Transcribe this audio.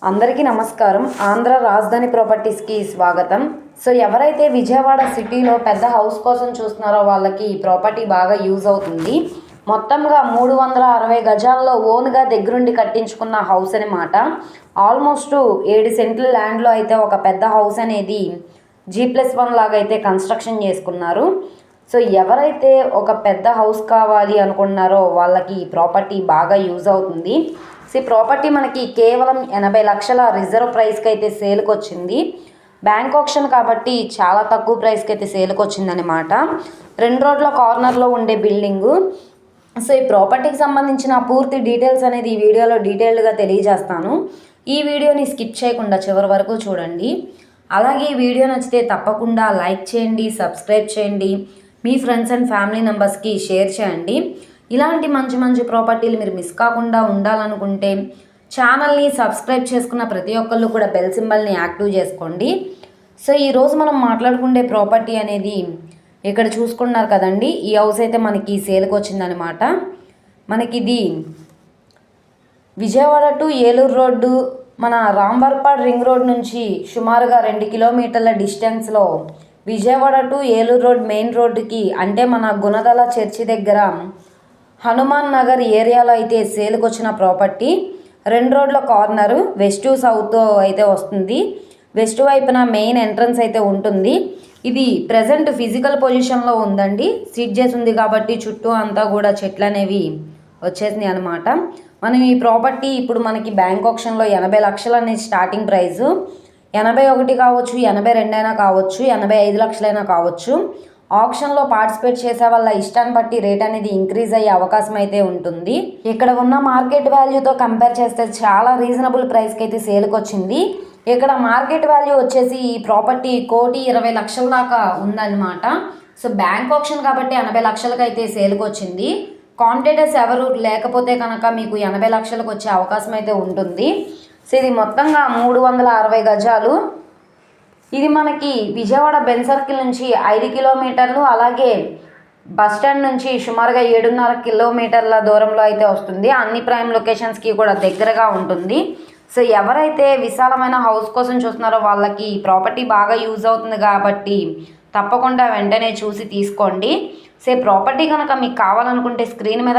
అందరికీ నమస్కారం. ఆంధ్ర రాజధాని ప్రాపర్టీస్కి స్వాగతం. సో ఎవరైతే విజయవాడ సిటీలో పెద్ద హౌస్ కోసం చూస్తున్నారో వాళ్ళకి ఈ ప్రాపర్టీ బాగా యూజ్ అవుతుంది. మొత్తంగా 360 గజాల్లో ఓన్గా దగ్గరుండి కట్టించుకున్న హౌస్ అనమాట. ఆల్మోస్ట్ 7 సెంట్ల ల్యాండ్లో అయితే ఒక పెద్ద హౌస్ అనేది G+1 లాగా అయితే కన్స్ట్రక్షన్ చేసుకున్నారు. సో ఎవరైతే ఒక పెద్ద హౌస్ కావాలి అనుకున్నారో వాళ్ళకి ఈ ప్రాపర్టీ బాగా యూజ్ అవుతుంది. ఈ ప్రాపర్టీ మనకి కేవలం 80 లక్షల రిజర్వ్ ప్రైస్కి అయితే సేల్కి వచ్చింది. బ్యాంక్ ఆప్షన్ కాబట్టి చాలా తక్కువ ప్రైస్కి అయితే సేల్కి వచ్చిందనమాట. 2 రోడ్ల కార్నర్లో ఉండే బిల్డింగు. సో ఈ ప్రాపర్టీకి సంబంధించిన పూర్తి డీటెయిల్స్ అనేది ఈ వీడియోలో డీటెయిల్డ్గా తెలియజేస్తాను. ఈ వీడియోని స్కిప్ చేయకుండా చివరి వరకు చూడండి. అలాగే ఈ వీడియో నచ్చితే తప్పకుండా లైక్ చేయండి, సబ్స్క్రైబ్ చేయండి, మీ ఫ్రెండ్స్ అండ్ ఫ్యామిలీ మెంబర్స్కి షేర్ చేయండి. ఇలాంటి మంచి మంచి ప్రాపర్టీలు మీరు మిస్ కాకుండా ఉండాలనుకుంటే ఛానల్ని సబ్స్క్రైబ్ చేసుకున్న ప్రతి ఒక్కళ్ళు కూడా బెల్ సింబల్ని యాక్టివ్ చేసుకోండి. సో ఈరోజు మనం మాట్లాడుకునే ప్రాపర్టీ అనేది ఇక్కడ చూసుకున్నారు కదండి. ఈ హౌస్ అయితే మనకి సేల్కి వచ్చిందనమాట. మనకి ఇది విజయవాడ టు ఏలూరు రోడ్డు, మన రాంబర్పాడ్ రింగ్ రోడ్ నుంచి సుమారుగా 2 కిలోమీటర్ల డిస్టెన్స్లో Vijayawada to Eluru road main రోడ్డుకి, అంటే మన గుణదల చర్చి దగ్గర హనుమాన్ నగర్ ఏరియాలో అయితే సేల్కి వచ్చిన ప్రాపర్టీ. 2 రోడ్ల కార్నరు, వెస్ట్ సౌత్ అయితే వస్తుంది. వెస్ట్ వైపున మెయిన్ ఎంట్రన్స్ అయితే ఉంటుంది. ఇది ప్రజెంట్ ఫిజికల్ పొజిషన్లో ఉందండి. సీట్ చేసి ఉంది కాబట్టి చుట్టూ అంతా కూడా చెట్లు అనేవి వచ్చేసినాయి అనమాట. మనం ఈ ప్రాపర్టీ ఇప్పుడు మనకి బ్యాంక్ ఆప్షన్లో 80 లక్షలు అనేది స్టార్టింగ్ ప్రైజు. 81 కావచ్చు, 82 అయినా కావచ్చు, 85 లక్షలైనా కావచ్చు. ఆప్షన్లో పార్టిసిపేట్ చేసే వాళ్ళ ఇష్టాన్ని బట్టి రేట్ అనేది ఇంక్రీజ్ అయ్యే అవకాశం అయితే ఉంటుంది. ఇక్కడ ఉన్న మార్కెట్ వాల్యూతో కంపేర్ చేస్తే చాలా రీజనబుల్ ప్రైస్కి అయితే సేల్కి వచ్చింది. ఇక్కడ మార్కెట్ వాల్యూ వచ్చేసి ఈ ప్రాపర్టీ 1,20,00,000 దాకా ఉందన్నమాట. సో బ్యాంక్ ఆప్షన్ కాబట్టి 80 లక్షలకు అయితే సేల్కి వచ్చింది. కాంపిటేటర్స్ ఎవరు లేకపోతే కనుక మీకు 80 లక్షలకు వచ్చే అవకాశం అయితే ఉంటుంది. సో ఇది మొత్తంగా 360 గజాలు. ఇది మనకి విజయవాడ బెన్ సర్కిల్ నుంచి 5 కిలోమీటర్లు, అలాగే బస్టాండ్ నుంచి సుమారుగా 7.5 కిలోమీటర్ల దూరంలో అయితే వస్తుంది. అన్ని ప్రైమ్ లొకేషన్స్కి కూడా దగ్గరగా ఉంటుంది. సో ఎవరైతే విశాలమైన హౌస్ కోసం చూస్తున్నారో వాళ్ళకి ఈ ప్రాపర్టీ బాగా యూజ్ అవుతుంది కాబట్టి తప్పకుండా వెంటనే చూసి తీసుకోండి. సో ప్రాపర్టీ కనుక మీకు కావాలనుకుంటే స్క్రీన్ మీద